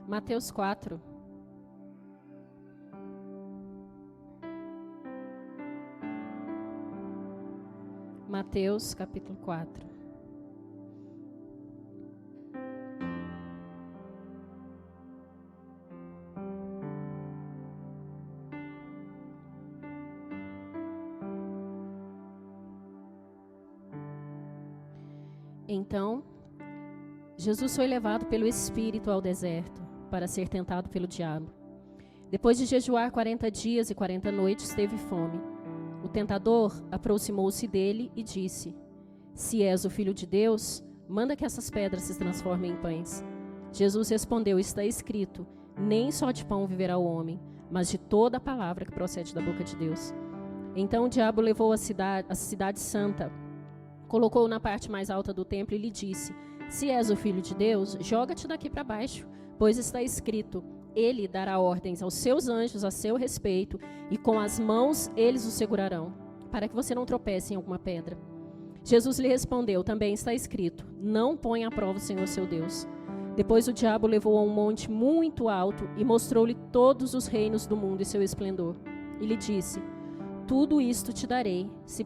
Mateus 4. Mateus capítulo 4. Então, Jesus foi levado pelo Espírito ao deserto para ser tentado pelo diabo. Depois de jejuar 40 dias e 40 noites, teve fome. O tentador aproximou-se dele e disse: Se és o Filho de Deus, manda que essas pedras se transformem em pães. Jesus respondeu: Está escrito, nem só de pão viverá o homem, mas de toda a palavra que procede da boca de Deus. Então o diabo levou a cidade santa, colocou-o na parte mais alta do templo e lhe disse: Se és o Filho de Deus, joga-te daqui para baixo, pois está escrito: Ele dará ordens aos seus anjos a seu respeito, e com as mãos eles o segurarão, para que você não tropece em alguma pedra. Jesus lhe respondeu: Também está escrito: Não ponha à prova o Senhor seu Deus. Depois o diabo o levou a um monte muito alto e mostrou-lhe todos os reinos do mundo e seu esplendor. E lhe disse: Tudo isto te darei, se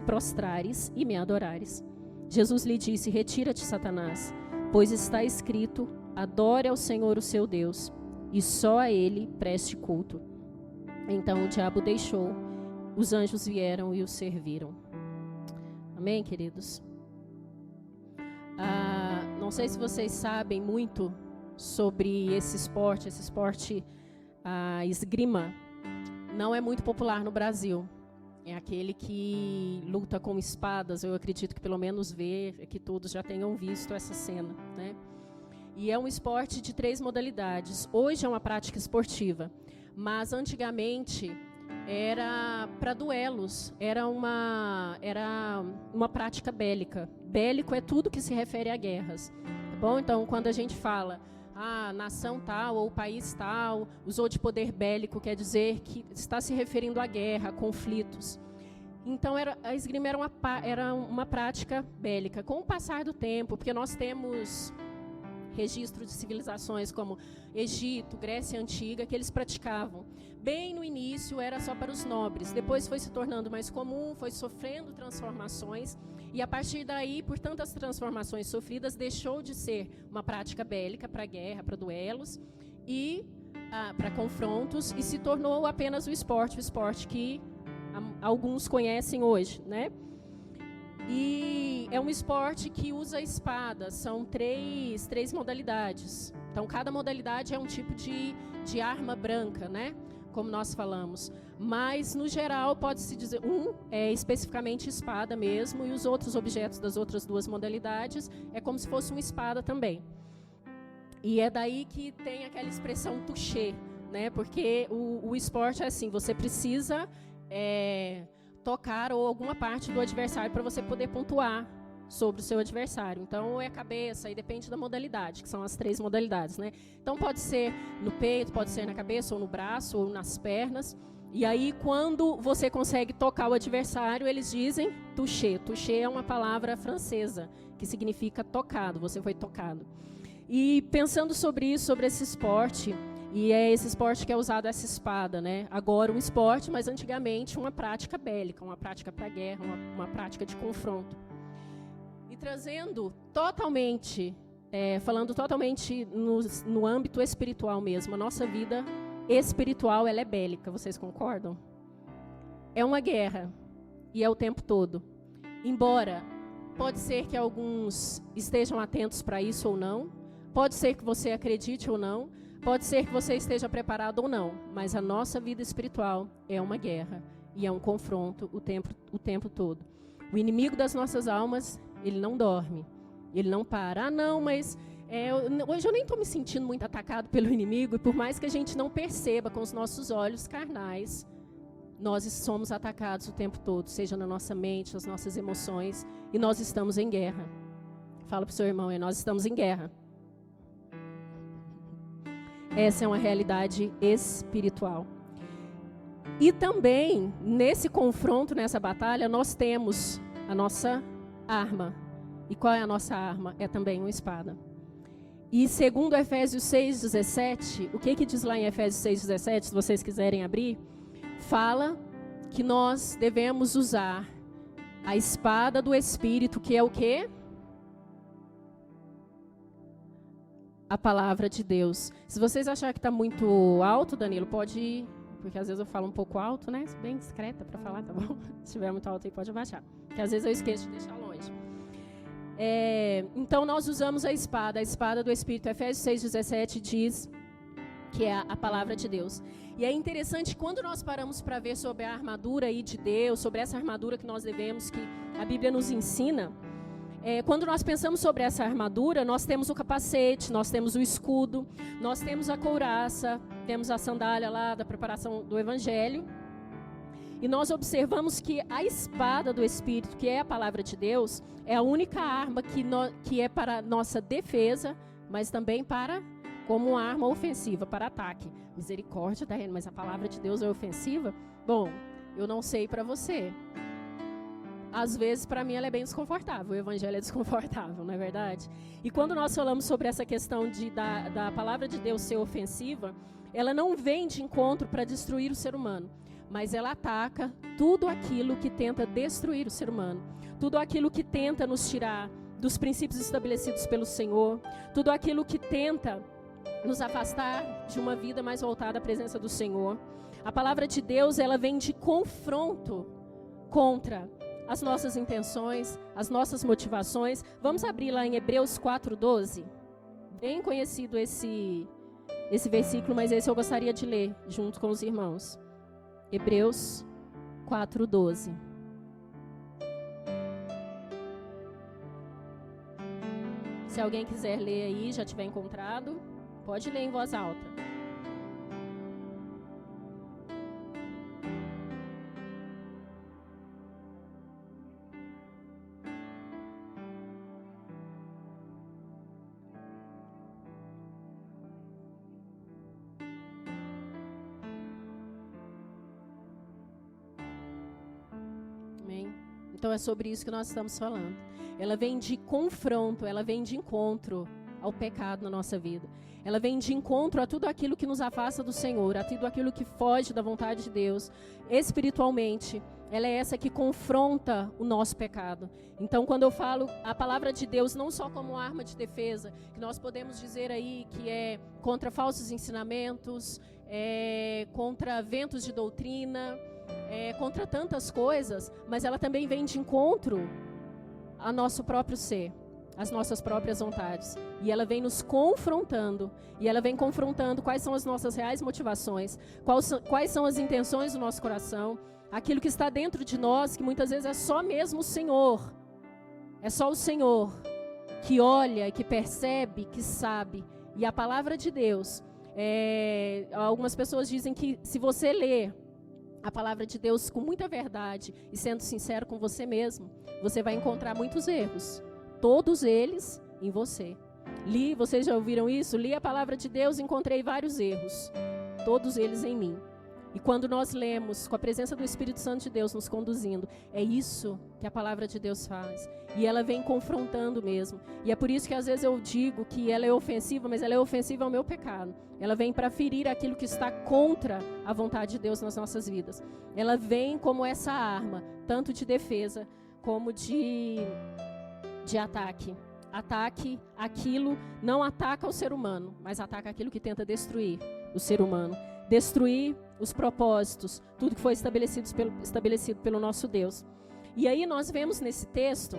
prostrares e me adorares. Jesus lhe disse: Retira-te, Satanás, pois está escrito: Adore ao Senhor o seu Deus, e só a ele preste culto. Então o diabo deixou, os anjos vieram e o serviram. Amém, queridos? Não sei se vocês sabem muito sobre esse esporte a esgrima. Não é muito popular no Brasil. É aquele que luta com espadas. Eu acredito que pelo menos que todos já tenham visto essa cena, né? E é um esporte de 3 modalidades. Hoje é uma prática esportiva, mas antigamente era para duelos, era uma prática bélica. Bélico é tudo que se refere a guerras, tá bom? Então, quando a gente fala nação tal ou país tal, usou de poder bélico, quer dizer que está se referindo à guerra, a conflitos. Então, a esgrima era uma prática bélica. Com o passar do tempo, porque nós temos registro de civilizações como Egito, Grécia Antiga, que eles praticavam. Bem no início era só para os nobres, depois foi se tornando mais comum, foi sofrendo transformações, e a partir daí, por tantas transformações sofridas, deixou de ser uma prática bélica para guerra, para duelos e para confrontos, e se tornou apenas o esporte que alguns conhecem hoje, né? E é um esporte que usa espada, são três modalidades. Então, cada modalidade é um tipo de arma branca, né? Como nós falamos. Mas, no geral, pode-se dizer, é especificamente espada mesmo, e os outros objetos das outras 2 modalidades é como se fosse uma espada também. E é daí que tem aquela expressão toucher, né? Porque o esporte é assim, você precisa tocar ou alguma parte do adversário para você poder pontuar sobre o seu adversário. Então, ou é a cabeça, e depende da modalidade, que são as 3 modalidades, né? Então, pode ser no peito, pode ser na cabeça, ou no braço, ou nas pernas. E aí, quando você consegue tocar o adversário, eles dizem toucher. Toucher é uma palavra francesa, que significa tocado, você foi tocado. E pensando sobre isso, sobre esse esporte, e é esse esporte que é usado essa espada, né? Agora um esporte, mas antigamente uma prática bélica, uma prática para guerra, uma prática de confronto. E trazendo totalmente, falando totalmente no âmbito espiritual mesmo, a nossa vida espiritual ela é bélica, vocês concordam? É uma guerra, e é o tempo todo. Embora, pode ser que alguns estejam atentos para isso ou não, pode ser que você acredite ou não, pode ser que você esteja preparado ou não, mas a nossa vida espiritual é uma guerra e é um confronto o tempo todo. O inimigo das nossas almas, ele não dorme, ele não para. Não, mas hoje eu nem estou me sentindo muito atacado pelo inimigo, e por mais que a gente não perceba com os nossos olhos carnais, nós somos atacados o tempo todo, seja na nossa mente, nas nossas emoções, e nós estamos em guerra. Fala para o seu irmão, nós estamos em guerra. Essa é uma realidade espiritual. E também, nesse confronto, nessa batalha, nós temos a nossa arma. E qual é a nossa arma? É também uma espada. E segundo Efésios 6,17, o que diz lá em Efésios 6,17, se vocês quiserem abrir, fala que nós devemos usar a espada do Espírito, que é o quê? A palavra de Deus. Se vocês acharem que está muito alto, Danilo, pode ir, porque às vezes eu falo um pouco alto, né? Bem discreta para falar, tá bom? Se estiver muito alto aí, pode abaixar. Porque às vezes eu esqueço de deixar longe. Então nós usamos a espada do Espírito. Efésios 6,17 diz que é a palavra de Deus. E é interessante quando nós paramos para ver sobre a armadura aí de Deus, sobre essa armadura que nós devemos, que a Bíblia nos ensina. Quando nós pensamos sobre essa armadura, nós temos o capacete, nós temos o escudo, nós temos a couraça, temos a sandália lá da preparação do Evangelho. E nós observamos que a espada do Espírito, que é a palavra de Deus, é a única arma que é para nossa defesa, mas também como uma arma ofensiva, para ataque. Misericórdia, tá vendo? Mas a palavra de Deus é ofensiva? Bom, eu não sei para você. Às vezes, para mim, ela é bem desconfortável. O Evangelho é desconfortável, não é verdade? E quando nós falamos sobre essa questão da palavra de Deus ser ofensiva, ela não vem de encontro para destruir o ser humano, mas ela ataca tudo aquilo que tenta destruir o ser humano, tudo aquilo que tenta nos tirar dos princípios estabelecidos pelo Senhor, tudo aquilo que tenta nos afastar de uma vida mais voltada à presença do Senhor. A palavra de Deus, ela vem de confronto contra as nossas intenções, as nossas motivações. Vamos abrir lá em Hebreus 4:12. Bem conhecido esse versículo, mas esse eu gostaria de ler junto com os irmãos. Hebreus 4:12. Se alguém quiser ler aí, já tiver encontrado, pode ler em voz alta. Então é sobre isso que nós estamos falando. Ela vem de confronto, ela vem de encontro ao pecado na nossa vida. Ela vem de encontro a tudo aquilo que nos afasta do Senhor, a tudo aquilo que foge da vontade de Deus. Espiritualmente, ela é essa que confronta o nosso pecado. Então, quando eu falo a palavra de Deus, não só como arma de defesa, que nós podemos dizer aí que é contra falsos ensinamentos, contra ventos de doutrina, contra tantas coisas, mas ela também vem de encontro ao nosso próprio ser, às nossas próprias vontades. E ela vem nos confrontando, e ela vem confrontando quais são as nossas reais motivações, quais são as intenções do nosso coração, aquilo que está dentro de nós, que muitas vezes é só mesmo o Senhor, é só o Senhor que olha, que percebe, que sabe. E a palavra de Deus, algumas pessoas dizem que se você ler a palavra de Deus com muita verdade e sendo sincero com você mesmo, você vai encontrar muitos erros, todos eles em você. Vocês já ouviram isso? Li a palavra de Deus e encontrei vários erros, todos eles em mim. E quando nós lemos, com a presença do Espírito Santo de Deus nos conduzindo, é isso que a palavra de Deus faz. E ela vem confrontando mesmo. E é por isso que às vezes eu digo que ela é ofensiva, mas ela é ofensiva ao meu pecado. Ela vem para ferir aquilo que está contra a vontade de Deus nas nossas vidas. Ela vem como essa arma, tanto de defesa como de ataque. Ataque aquilo, não ataca o ser humano, mas ataca aquilo que tenta destruir o ser humano. Destruir os propósitos, tudo que foi estabelecido pelo nosso Deus. E aí nós vemos nesse texto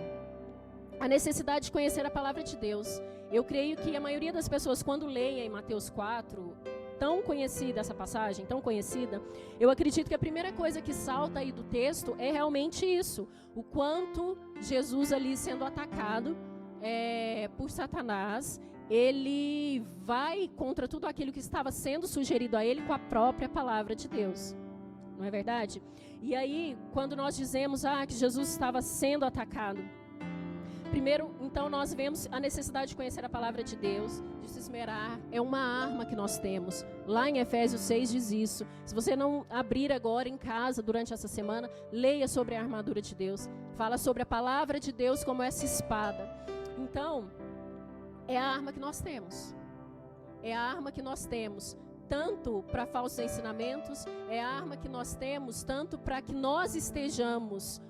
a necessidade de conhecer a palavra de Deus. Eu creio que a maioria das pessoas, quando leem em Mateus 4, tão conhecida essa passagem, tão conhecida, eu acredito que a primeira coisa que salta aí do texto é realmente isso, o quanto Jesus ali sendo atacado por Satanás, ele vai contra tudo aquilo que estava sendo sugerido a ele com a própria palavra de Deus. Não é verdade? E aí, quando nós dizemos que Jesus estava sendo atacado, primeiro, então, nós vemos a necessidade de conhecer a palavra de Deus, de se esmerar. É uma arma que nós temos. Lá em Efésios 6 diz isso. Se você não abrir agora em casa durante essa semana, leia sobre a armadura de Deus. Fala sobre a palavra de Deus como essa espada. Então, é a arma que nós temos. É a arma que nós temos, tanto para falsos ensinamentos, é a arma que nós temos, tanto para que nós estejamos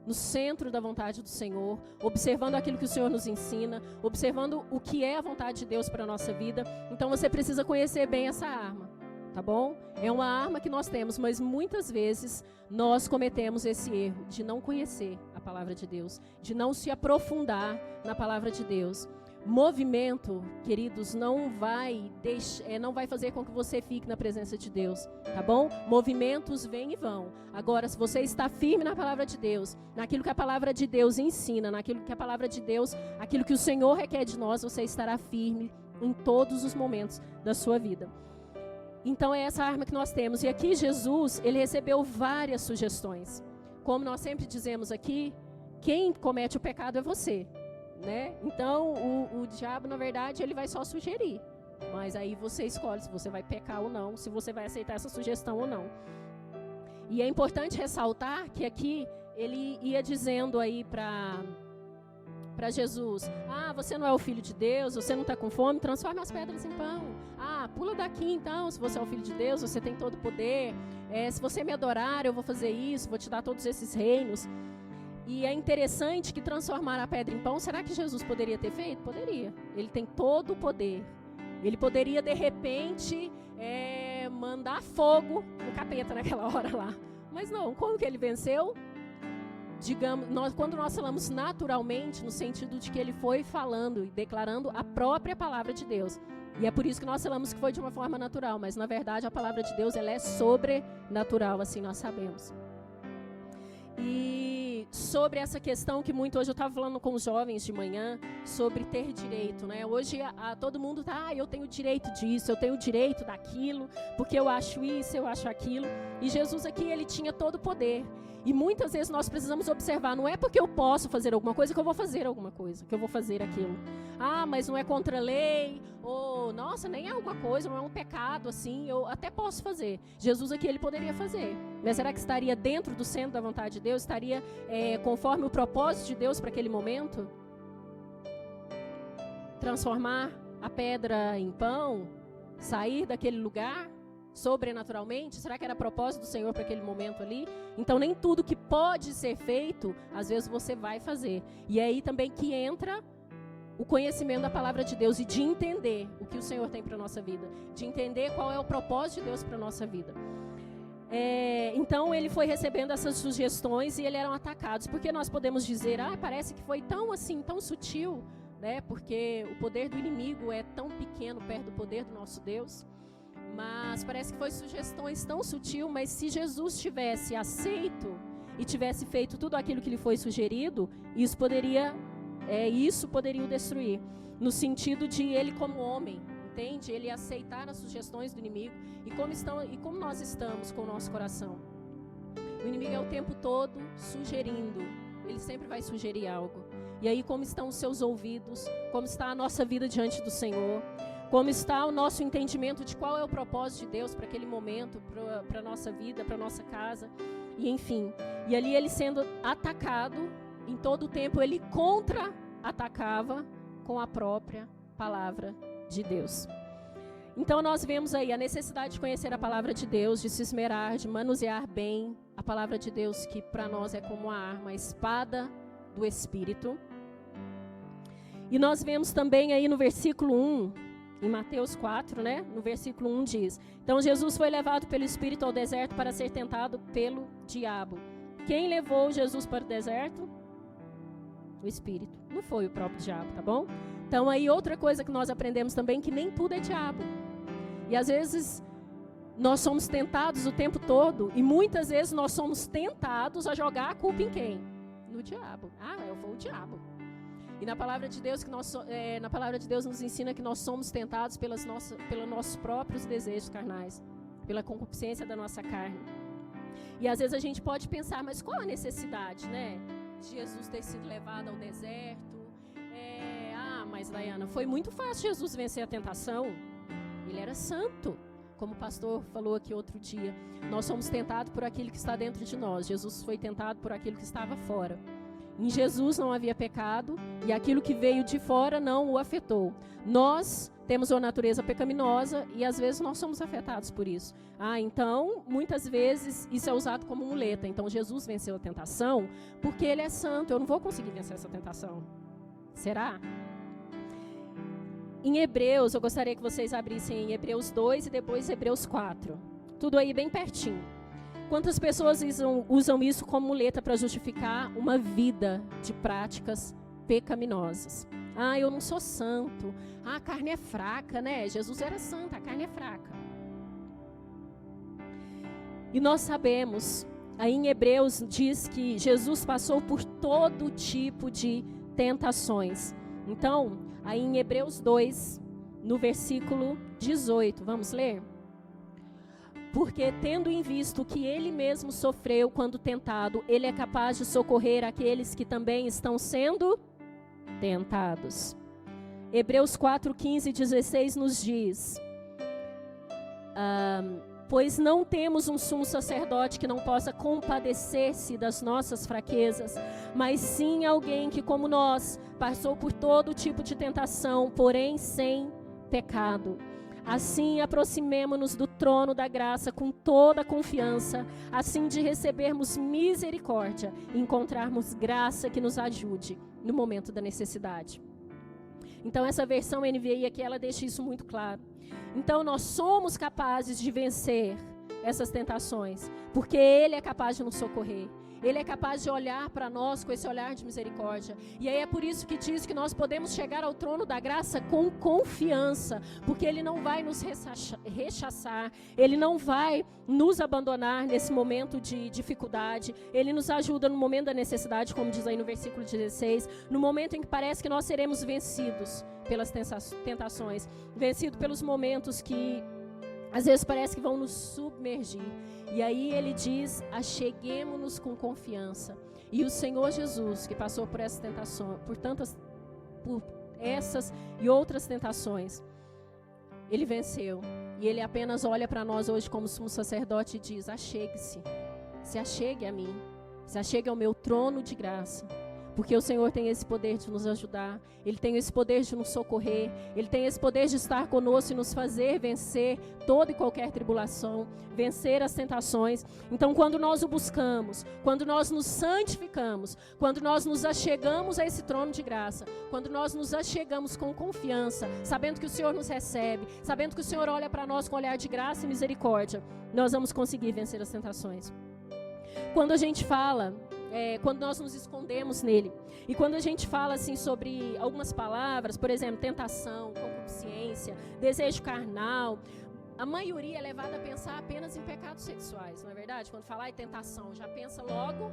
no centro da vontade do Senhor, observando aquilo que o Senhor nos ensina, observando o que é a vontade de Deus para a nossa vida. Então você precisa conhecer bem essa arma, tá bom? É uma arma que nós temos, mas muitas vezes nós cometemos esse erro de não conhecer a palavra de Deus, de não se aprofundar na palavra de Deus. Movimento, queridos, não vai fazer com que você fique na presença de Deus, tá bom? Movimentos vêm e vão. Agora, se você está firme na palavra de Deus, naquilo que a palavra de Deus ensina, naquilo que a palavra de Deus, aquilo que o Senhor requer de nós, você estará firme em todos os momentos da sua vida. Então é essa arma que nós temos. E aqui Jesus, ele recebeu várias sugestões. Como nós sempre dizemos aqui, quem comete o pecado é você. Né? Então o diabo, na verdade, ele vai só sugerir, mas aí você escolhe se você vai pecar ou não, se você vai aceitar essa sugestão ou não. E é importante ressaltar que aqui ele ia dizendo aí para Jesus: você não é o filho de Deus, você não está com fome, transforma as pedras em pão. Pula daqui então, se você é o filho de Deus, você tem todo o poder, se você me adorar, eu vou fazer isso, vou te dar todos esses reinos. E é interessante que transformar a pedra em pão, será que Jesus poderia ter feito? Poderia. Ele tem todo o poder. Ele poderia, de repente, mandar fogo no capeta naquela hora lá. Mas não, como que ele venceu? Quando nós falamos naturalmente, no sentido de que ele foi falando e declarando a própria palavra de Deus. E é por isso que nós falamos que foi de uma forma natural, mas na verdade a palavra de Deus, ela é sobrenatural, assim nós sabemos. E sobre essa questão que muito hoje eu estava falando com os jovens de manhã, sobre ter direito, né? Hoje todo mundo tá, eu tenho direito disso, eu tenho direito daquilo, porque eu acho isso, eu acho aquilo. E Jesus aqui, ele tinha todo o poder. E muitas vezes nós precisamos observar, não é porque eu posso fazer alguma coisa que eu vou fazer alguma coisa, que eu vou fazer aquilo. Mas não é contra a lei, ou nossa, nem é alguma coisa, não é um pecado assim, eu até posso fazer. Jesus aqui, ele poderia fazer. Mas será que estaria dentro do centro da vontade de Deus? Estaria conforme o propósito de Deus para aquele momento? Transformar a pedra em pão? Sair daquele lugar? Sobrenaturalmente? Será que era propósito do Senhor para aquele momento ali? Então nem tudo que pode ser feito, às vezes você vai fazer. E é aí também que entra o conhecimento da palavra de Deus e de entender o que o Senhor tem para a nossa vida, de entender qual é o propósito de Deus para a nossa vida. Então ele foi recebendo essas sugestões e eles eram atacados, porque nós podemos dizer, parece que foi tão assim, tão sutil, né? Porque o poder do inimigo é tão pequeno perto do poder do nosso Deus. Mas parece que foi sugestões tão sutil, mas se Jesus tivesse aceito e tivesse feito tudo aquilo que lhe foi sugerido, isso poderia o destruir, no sentido de ele como homem, entende? Ele aceitar as sugestões do inimigo e como nós estamos com o nosso coração. O inimigo é o tempo todo sugerindo, ele sempre vai sugerir algo. E aí como estão os seus ouvidos, como está a nossa vida diante do Senhor, como está o nosso entendimento de qual é o propósito de Deus para aquele momento, para a nossa vida, para a nossa casa, e enfim. E ali ele sendo atacado, em todo o tempo ele contra-atacava com a própria palavra de Deus. Então nós vemos aí a necessidade de conhecer a palavra de Deus, de se esmerar, de manusear bem a palavra de Deus, que para nós é como a arma, a espada do Espírito. E nós vemos também aí no versículo 1, em Mateus 4, né? No versículo 1 diz: Então Jesus foi levado pelo Espírito ao deserto para ser tentado pelo diabo. Quem levou Jesus para o deserto? O Espírito. Não foi o próprio diabo, tá bom? Então aí outra coisa que nós aprendemos também, que nem tudo é diabo. E às vezes nós somos tentados o tempo todo, e muitas vezes nós somos tentados a jogar a culpa em quem? No diabo. Foi o diabo. E na palavra de Deus, na palavra de Deus nos ensina que nós somos tentados pelos nossos próprios desejos carnais, pela concupiscência da nossa carne. E às vezes a gente pode pensar, mas qual a necessidade, né, de Jesus ter sido levado ao deserto? Mas Dayana, foi muito fácil Jesus vencer a tentação. Ele era santo, como o pastor falou aqui outro dia. Nós somos tentados por aquilo que está dentro de nós. Jesus foi tentado por aquilo que estava fora. Em Jesus não havia pecado e aquilo que veio de fora não o afetou. Nós temos uma natureza pecaminosa e às vezes nós somos afetados por isso. Então, muitas vezes isso é usado como muleta. Então, Jesus venceu a tentação porque ele é santo. Eu não vou conseguir vencer essa tentação. Será? Em Hebreus, eu gostaria que vocês abrissem em Hebreus 2 e depois Hebreus 4. Tudo aí bem pertinho. Quantas pessoas usam isso como muleta para justificar uma vida de práticas pecaminosas? Eu não sou santo. A carne é fraca, né? Jesus era santo, a carne é fraca. E nós sabemos, aí em Hebreus diz que Jesus passou por todo tipo de tentações. Então, aí em Hebreus 2, no versículo 18, vamos ler? Porque, tendo em vista o que ele mesmo sofreu quando tentado, ele é capaz de socorrer aqueles que também estão sendo tentados. Hebreus 4, 15 e 16 nos diz: pois não temos um sumo sacerdote que não possa compadecer-se das nossas fraquezas, mas sim alguém que, como nós, passou por todo tipo de tentação, porém sem pecado. Assim, aproximemo-nos do trono da graça com toda a confiança, assim de recebermos misericórdia e encontrarmos graça que nos ajude no momento da necessidade. Então, essa versão NVI aqui, ela deixa isso muito claro. Então, nós somos capazes de vencer essas tentações, porque Ele é capaz de nos socorrer. Ele é capaz de olhar para nós com esse olhar de misericórdia. E aí é por isso que diz que nós podemos chegar ao trono da graça com confiança, porque Ele não vai nos rechaçar, Ele não vai nos abandonar nesse momento de dificuldade. Ele nos ajuda no momento da necessidade, como diz aí no versículo 16, no momento em que parece que nós seremos vencidos pelas tentações, vencidos pelos momentos que às vezes parece que vão nos submergir. E aí ele diz: acheguemo-nos com confiança. E o Senhor Jesus, que passou por essas tentações, por essas e outras tentações, Ele venceu. E Ele apenas olha para nós hoje como sumo sacerdote e diz: achegue-se, se achegue a mim, se achegue ao meu trono de graça. Porque o Senhor tem esse poder de nos ajudar, Ele tem esse poder de nos socorrer, Ele tem esse poder de estar conosco e nos fazer vencer toda e qualquer tribulação, vencer as tentações. Então, quando nós o buscamos, quando nós nos santificamos, quando nós nos achegamos a esse trono de graça, quando nós nos achegamos com confiança, sabendo que o Senhor nos recebe, sabendo que o Senhor olha para nós com olhar de graça e misericórdia, nós vamos conseguir vencer as tentações. Quando a gente fala... quando nós nos escondemos nele. E quando a gente fala assim sobre algumas palavras, por exemplo, tentação, concupiscência, desejo carnal, a maioria é levada a pensar apenas em pecados sexuais, não é verdade? Quando falar em tentação, já pensa logo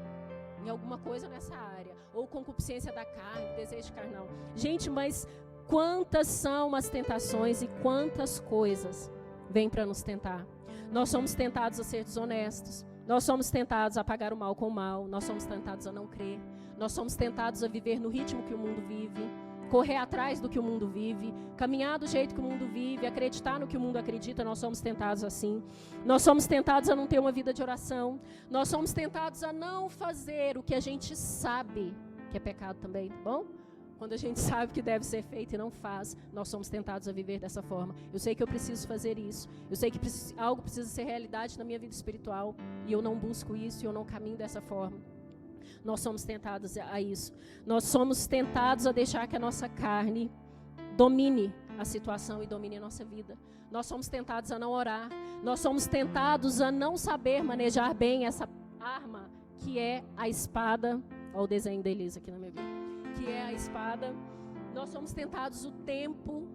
em alguma coisa nessa área. Ou concupiscência da carne, desejo carnal. Gente, mas quantas são as tentações e quantas coisas vêm para nos tentar? Nós somos tentados a ser desonestos. Nós somos tentados a pagar o mal com o mal. Nós somos tentados a não crer. Nós somos tentados a viver no ritmo que o mundo vive, correr atrás do que o mundo vive, caminhar do jeito que o mundo vive, acreditar no que o mundo acredita. Nós somos tentados assim. Nós somos tentados a não ter uma vida de oração. Nós somos tentados a não fazer o que a gente sabe que é pecado também, tá bom? Quando a gente sabe que deve ser feito e não faz, nós somos tentados a viver dessa forma. Eu sei que eu preciso fazer isso. Eu sei que algo precisa ser realidade na minha vida espiritual. E eu não busco isso e eu não caminho dessa forma. Nós somos tentados a isso. Nós somos tentados a deixar que a nossa carne domine a situação e domine a nossa vida. Nós somos tentados a não orar. Nós somos tentados a não saber manejar bem essa arma que é a espada. Olha o desenho da Elisa aqui na minha vida. Que é a espada. Nós somos tentados o tempo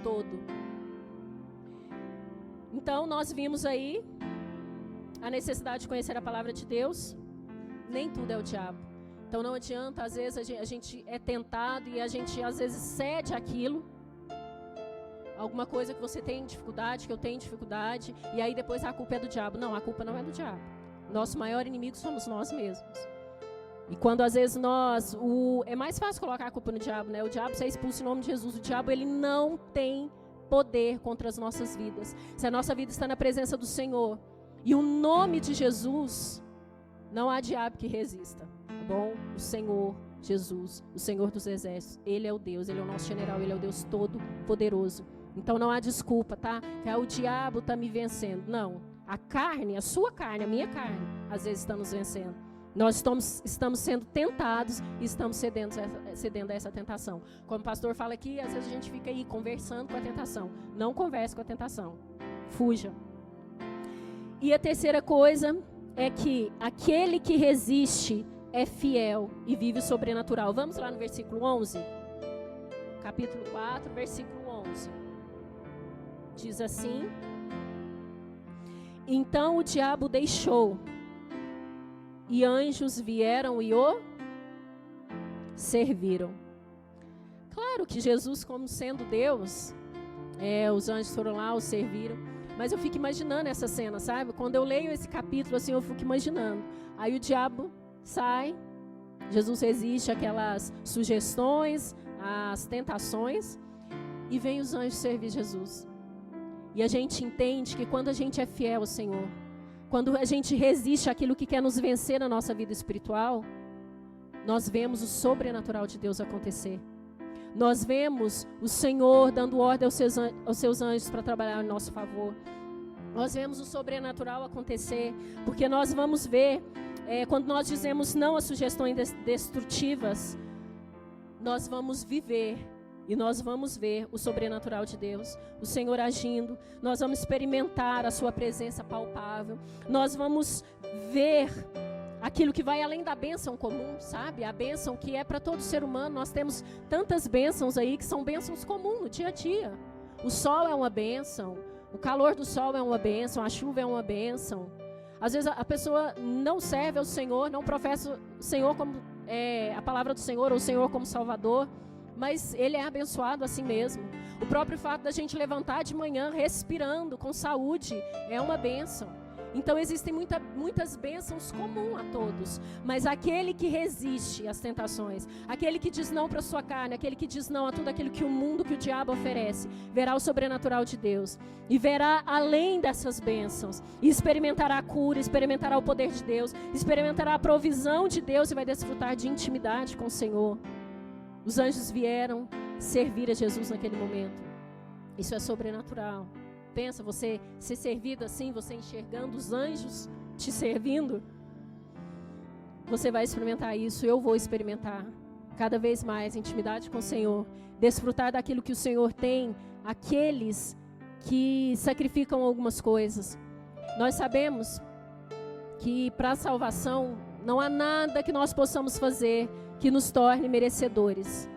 todo. Então, nós vimos aí a necessidade de conhecer a palavra de Deus. Nem tudo é o diabo. Então, não adianta, às vezes, a gente é tentado e a gente, às vezes, cede aquilo. Alguma coisa que você tem dificuldade, que eu tenho dificuldade, e aí depois a culpa é do diabo. Não, a culpa não é do diabo. Nosso maior inimigo somos nós mesmos. E quando às vezes é mais fácil colocar a culpa no diabo, né? O diabo, você expulsa em nome de Jesus. O diabo, ele não tem poder contra as nossas vidas. Se a nossa vida está na presença do Senhor e o nome de Jesus, não há diabo que resista, tá bom? O Senhor Jesus, o Senhor dos Exércitos. Ele é o Deus, Ele é o nosso general, Ele é o Deus Todo-Poderoso. Então não há desculpa, tá? Que o diabo está me vencendo. Não, a carne, a sua carne, a minha carne, às vezes está nos vencendo. Nós estamos sendo tentados e estamos cedendo a essa tentação. Como o pastor fala aqui, às vezes a gente fica aí conversando com a tentação. Não converse com a tentação. Fuja. E a terceira coisa é que aquele que resiste é fiel e vive o sobrenatural. Vamos lá no versículo 11? Capítulo 4, versículo 11. Diz assim: então o diabo deixou, e anjos vieram e o serviram. Claro que Jesus, como sendo Deus, os anjos foram lá, o serviram. Mas eu fico imaginando essa cena, sabe? Quando eu leio esse capítulo, assim, eu fico imaginando. Aí o diabo sai, Jesus resiste àquelas sugestões, às tentações, e vem os anjos servir Jesus. E a gente entende que quando a gente é fiel ao Senhor, quando a gente resiste àquilo que quer nos vencer na nossa vida espiritual, nós vemos o sobrenatural de Deus acontecer. Nós vemos o Senhor dando ordem aos seus anjos para trabalhar em nosso favor. Nós vemos o sobrenatural acontecer, porque nós vamos ver, quando nós dizemos não às sugestões destrutivas, nós vamos viver e nós vamos ver o sobrenatural de Deus, o Senhor agindo. Nós vamos experimentar a sua presença palpável. Nós vamos ver aquilo que vai além da bênção comum, sabe? A bênção que é para todo ser humano. Nós temos tantas bênçãos aí que são bênçãos comuns no dia a dia. O sol é uma bênção, o calor do sol é uma bênção, a chuva é uma bênção. Às vezes a pessoa não serve ao Senhor, não professa o Senhor como a palavra do Senhor, ou o Senhor como Salvador, mas ele é abençoado assim mesmo. O próprio fato da gente levantar de manhã respirando com saúde é uma bênção. Então existem muitas bênçãos comuns a todos, mas aquele que resiste às tentações, aquele que diz não para a sua carne, aquele que diz não a tudo aquilo que o mundo, que o diabo oferece, verá o sobrenatural de Deus e verá além dessas bênçãos, e experimentará a cura, experimentará o poder de Deus, experimentará a provisão de Deus e vai desfrutar de intimidade com o Senhor. Os anjos vieram servir a Jesus naquele momento. Isso é sobrenatural. Pensa, você ser servido assim, você enxergando os anjos te servindo. Você vai experimentar isso, eu vou experimentar cada vez mais intimidade com o Senhor. Desfrutar daquilo que o Senhor tem, aqueles que sacrificam algumas coisas. Nós sabemos que para a salvação não há nada que nós possamos fazer que nos torne merecedores.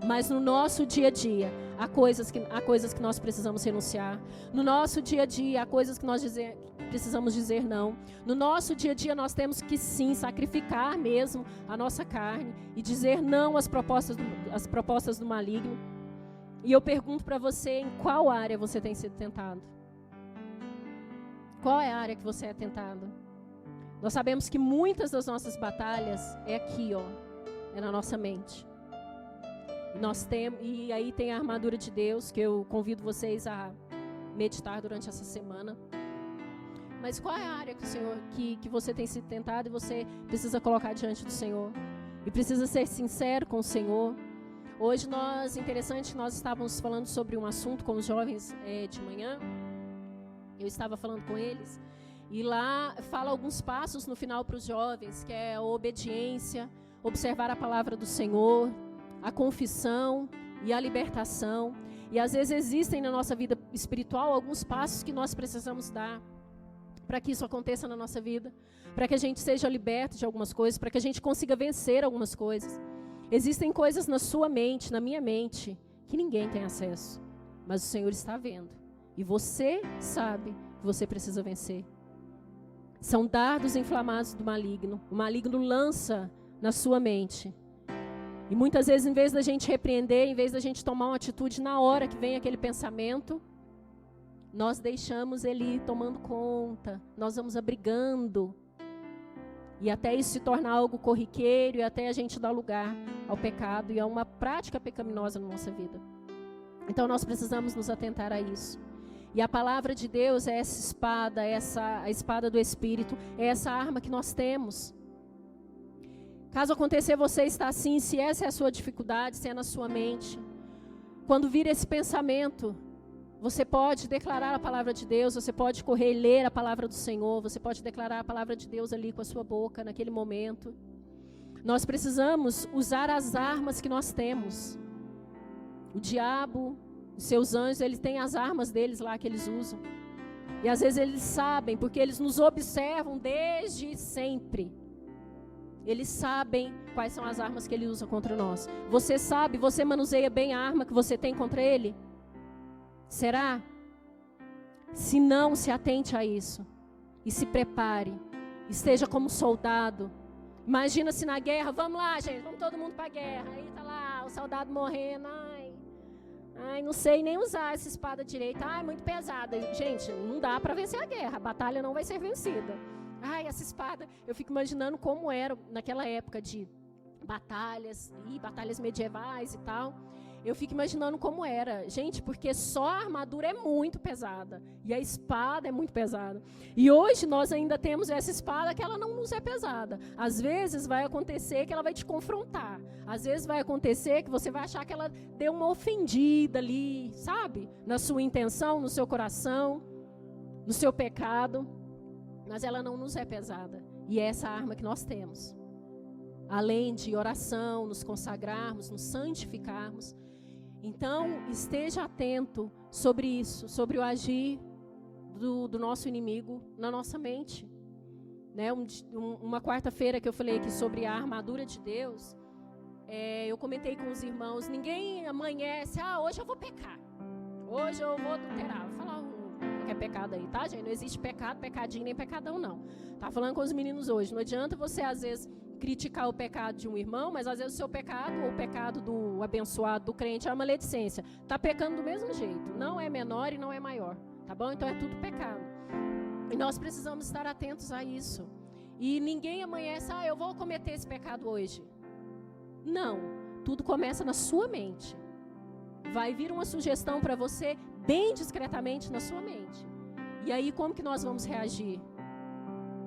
Mas no nosso dia a dia, há coisas que nós precisamos renunciar. No nosso dia a dia, há coisas que nós precisamos dizer não. No nosso dia a dia, nós temos que sim sacrificar mesmo a nossa carne e dizer não às propostas do maligno. E eu pergunto para você, em qual área você tem sido tentado? Qual é a área que você é tentado? Nós sabemos que muitas das nossas batalhas é aqui, é na nossa mente. E aí tem a armadura de Deus, que eu convido vocês a meditar durante essa semana. Mas qual é a área que o Senhor, que você tem sido tentado e você precisa colocar diante do Senhor? E precisa ser sincero com o Senhor. Hoje nós estávamos falando sobre um assunto com os jovens de manhã. Eu estava falando com eles. E lá fala alguns passos no final para os jovens, que é a obediência, observar a palavra do Senhor, a confissão e a libertação. E às vezes existem na nossa vida espiritual alguns passos que nós precisamos dar para que isso aconteça na nossa vida, para que a gente seja liberto de algumas coisas, para que a gente consiga vencer algumas coisas. Existem coisas na sua mente, na minha mente, que ninguém tem acesso, mas o Senhor está vendo. E você sabe que você precisa vencer. São dardos inflamados do maligno. O maligno lança na sua mente. E muitas vezes, em vez da gente repreender, em vez da gente tomar uma atitude na hora que vem aquele pensamento, nós deixamos ele tomando conta, nós vamos abrigando. E até isso se tornar algo corriqueiro, e até a gente dar lugar ao pecado e a uma prática pecaminosa na nossa vida. Então nós precisamos nos atentar a isso. E a palavra de Deus é essa espada, a espada do Espírito, é essa arma que nós temos. Caso acontecer você está assim, se essa é a sua dificuldade, se é na sua mente, quando vir esse pensamento, você pode declarar a palavra de Deus, você pode correr e ler a palavra do Senhor, você pode declarar a palavra de Deus ali com a sua boca, naquele momento. Nós precisamos usar as armas que nós temos. O diabo, os seus anjos, eles têm as armas deles lá que eles usam. E às vezes eles sabem, porque eles nos observam desde sempre. Eles sabem quais são as armas que ele usa contra nós. Você sabe, você manuseia bem a arma que você tem contra ele? Será? Se não, se atente a isso. E se prepare. Esteja como soldado. Imagina se na guerra, vamos lá gente, vamos todo mundo para a guerra. Aí tá lá o soldado morrendo, ai, não sei nem usar essa espada direita, ai, muito pesada. Gente, não dá para vencer a guerra, a batalha não vai ser vencida. Ai, essa espada, eu fico imaginando como era naquela época de batalhas, e batalhas medievais e tal. Eu fico imaginando como era. Gente, porque só a armadura é muito pesada. E a espada é muito pesada. E hoje nós ainda temos essa espada que ela não nos é pesada. Às vezes vai acontecer que ela vai te confrontar. Às vezes vai acontecer que você vai achar que ela deu uma ofendida ali, sabe? Na sua intenção, no seu coração, no seu pecado. Mas ela não nos é pesada. E é essa arma que nós temos. Além de oração, nos consagrarmos, nos santificarmos. Então, esteja atento sobre isso, sobre o agir do nosso inimigo na nossa mente. Né? Uma quarta-feira que eu falei aqui sobre a armadura de Deus, eu comentei com os irmãos, ninguém amanhece, hoje eu vou pecar, hoje eu vou adulterar. Vou falar o que é pecado aí, tá, gente? Não existe pecado, pecadinho, nem pecadão, não. Tá falando com os meninos hoje, não adianta você, às vezes, criticar o pecado de um irmão, mas às vezes o seu pecado, ou o pecado do abençoado, do crente, é uma maledicência. Está pecando do mesmo jeito. Não é menor e não é maior. Tá bom? Então é tudo pecado. E nós precisamos estar atentos a isso. E ninguém amanhece, eu vou cometer esse pecado hoje. Não. Tudo começa na sua mente. Vai vir uma sugestão para você, bem discretamente na sua mente. E aí como que nós vamos reagir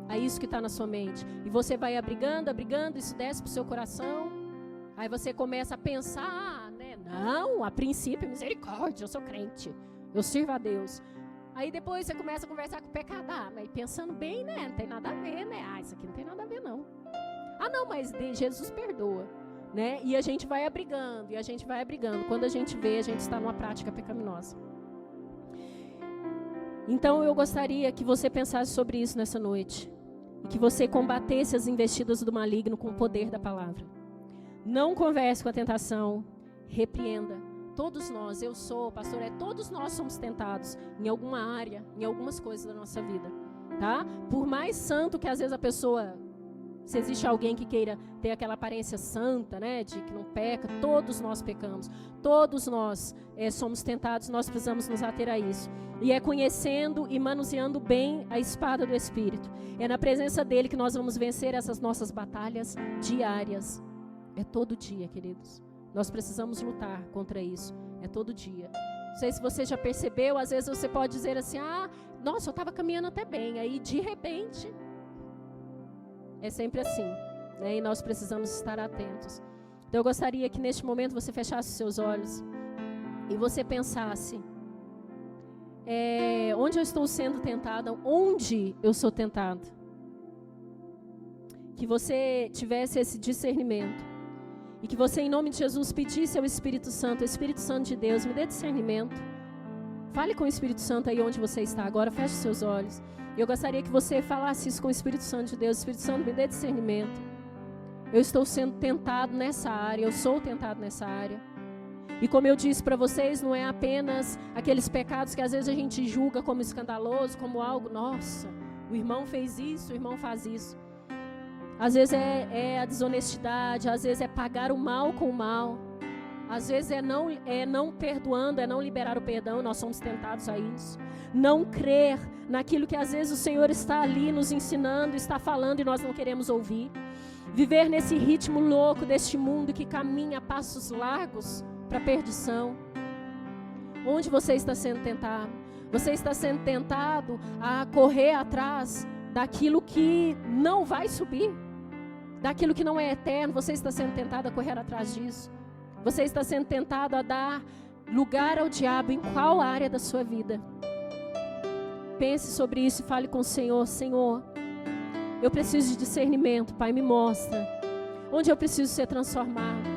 a isso que está na sua mente? E você vai abrigando, isso desce para o seu coração. Aí você começa a pensar, né? Não, a princípio, misericórdia, eu sou crente, eu sirvo a Deus. Aí depois você começa a conversar com o pecado. Mas pensando bem, né? Não tem nada a ver, né? Isso aqui não tem nada a ver, não. Não, mas Jesus perdoa, né? E a gente vai abrigando, Quando a gente vê, a gente está numa prática pecaminosa. Então eu gostaria que você pensasse sobre isso nessa noite. E que você combatesse as investidas do maligno com o poder da palavra. Não converse com a tentação, repreenda. Todos nós, eu sou, pastor, todos nós somos tentados em alguma área, em algumas coisas da nossa vida, tá? Por mais santo que às vezes a pessoa, se existe alguém que queira ter aquela aparência santa, né, de que não peca, todos nós pecamos, todos nós somos tentados, nós precisamos nos ater a isso. E é conhecendo e manuseando bem a espada do Espírito. É na presença dele que nós vamos vencer essas nossas batalhas diárias. É todo dia, queridos. Nós precisamos lutar contra isso. É todo dia. Não sei se você já percebeu, às vezes você pode dizer assim, nossa, eu estava caminhando até bem. Aí, de repente, é sempre assim, né? E nós precisamos estar atentos. Então, eu gostaria que neste momento você fechasse os seus olhos e você pensasse, onde eu estou sendo tentado, onde eu sou tentado. Que você tivesse esse discernimento. E que você, em nome de Jesus, pedisse ao Espírito Santo, Espírito Santo de Deus, me dê discernimento. Fale com o Espírito Santo aí onde você está agora, feche os seus olhos. E eu gostaria que você falasse isso com o Espírito Santo de Deus. Espírito Santo, me dê discernimento. Eu estou sendo tentado nessa área, eu sou tentado nessa área. E como eu disse para vocês, não é apenas aqueles pecados que às vezes a gente julga como escandaloso, como algo, nossa, o irmão fez isso, o irmão faz isso. Às vezes é a desonestidade, às vezes é pagar o mal com o mal. Às vezes é não perdoando, é não liberar o perdão, nós somos tentados a isso. Não crer naquilo que às vezes o Senhor está ali nos ensinando, está falando e nós não queremos ouvir. Viver nesse ritmo louco deste mundo que caminha a passos largos para a perdição. Onde você está sendo tentado? Você está sendo tentado a correr atrás daquilo que não vai subir. daquilo que não é eterno, você está sendo tentado a correr atrás disso. Você está sendo tentado a dar lugar ao diabo em qual área da sua vida? Pense sobre isso e fale com o Senhor. Senhor, eu preciso de discernimento, Pai, me mostra onde eu preciso ser transformado.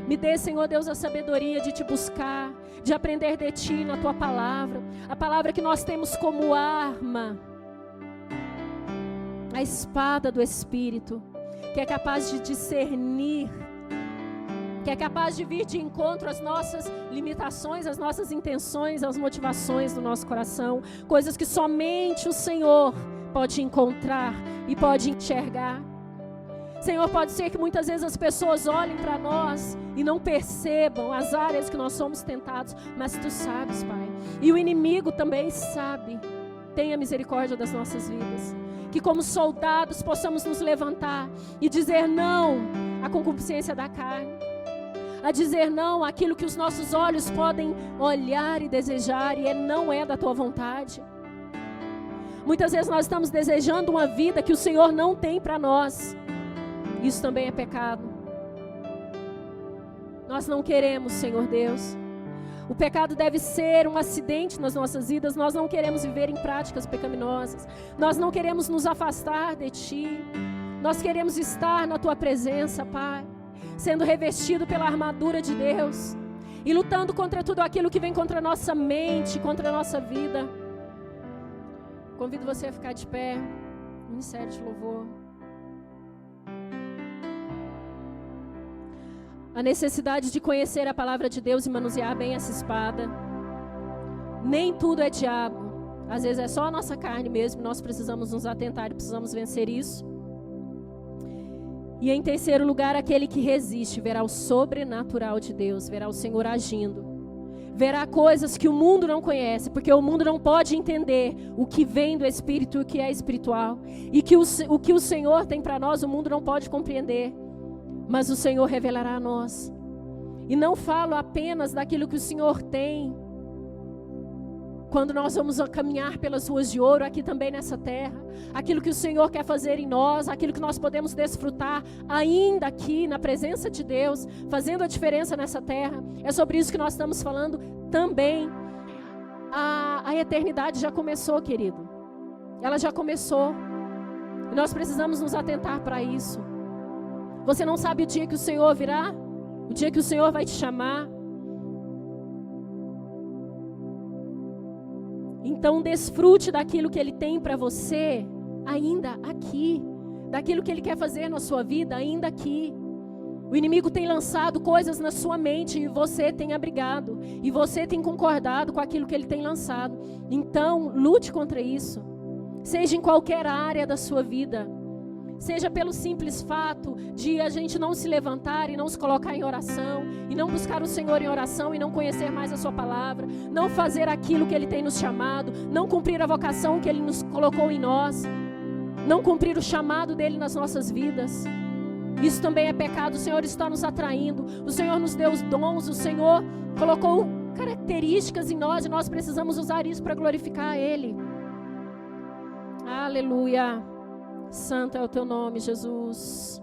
Me dê, Senhor Deus, a sabedoria de te buscar, de aprender de ti na tua palavra, a palavra que nós temos como arma, a espada do Espírito, que é capaz de discernir, que é capaz de vir de encontro às nossas limitações, às nossas intenções, às motivações do nosso coração, coisas que somente o Senhor pode encontrar e pode enxergar. Senhor, pode ser que muitas vezes as pessoas olhem para nós e não percebam as áreas que nós somos tentados, mas Tu sabes, Pai. E o inimigo também sabe. Tenha misericórdia das nossas vidas. Que como soldados possamos nos levantar e dizer não à concupiscência da carne, a dizer não àquilo que os nossos olhos podem olhar e desejar e não é da Tua vontade. Muitas vezes nós estamos desejando uma vida que o Senhor não tem para nós. Isso também é pecado. Nós não queremos, Senhor Deus. O pecado deve ser um acidente nas nossas vidas. Nós não queremos viver em práticas pecaminosas. Nós não queremos nos afastar de Ti. Nós queremos estar na Tua presença, Pai, sendo revestido pela armadura de Deus e lutando contra tudo aquilo que vem contra a nossa mente, contra a nossa vida. Convido você a ficar de pé. Ministério de louvor. A necessidade de conhecer a palavra de Deus e manusear bem essa espada. Nem tudo é diabo. Às vezes é só a nossa carne mesmo. Nós precisamos nos atentar e precisamos vencer isso. E em terceiro lugar, aquele que resiste verá o sobrenatural de Deus, verá o Senhor agindo. Verá coisas que o mundo não conhece, porque o mundo não pode entender o que vem do Espírito e o que é espiritual. E que o que o Senhor tem para nós, o mundo não pode compreender. Mas o Senhor revelará a nós. E não falo apenas daquilo que o Senhor tem quando nós vamos caminhar pelas ruas de ouro aqui também nessa terra. Aquilo que o Senhor quer fazer em nós, aquilo que nós podemos desfrutar ainda aqui na presença de Deus, fazendo a diferença nessa terra. É sobre isso que nós estamos falando também. A eternidade já começou, querido. Ela já começou. E nós precisamos nos atentar para isso. Você não sabe o dia que o Senhor virá? O dia que o Senhor vai te chamar? Então desfrute daquilo que Ele tem para você ainda aqui. Daquilo que Ele quer fazer na sua vida ainda aqui. O inimigo tem lançado coisas na sua mente e você tem abrigado. E você tem concordado com aquilo que ele tem lançado. Então lute contra isso. Seja em qualquer área da sua vida. Seja pelo simples fato de a gente não se levantar e não se colocar em oração, e não buscar o Senhor em oração e não conhecer mais a sua palavra, não fazer aquilo que Ele tem nos chamado, não cumprir a vocação que Ele nos colocou em nós, não cumprir o chamado dEle nas nossas vidas. Isso também é pecado. O Senhor está nos atraindo, o Senhor nos deu os dons, o Senhor colocou características em nós e nós precisamos usar isso para glorificar a Ele. Aleluia. Santo é o Teu nome, Jesus.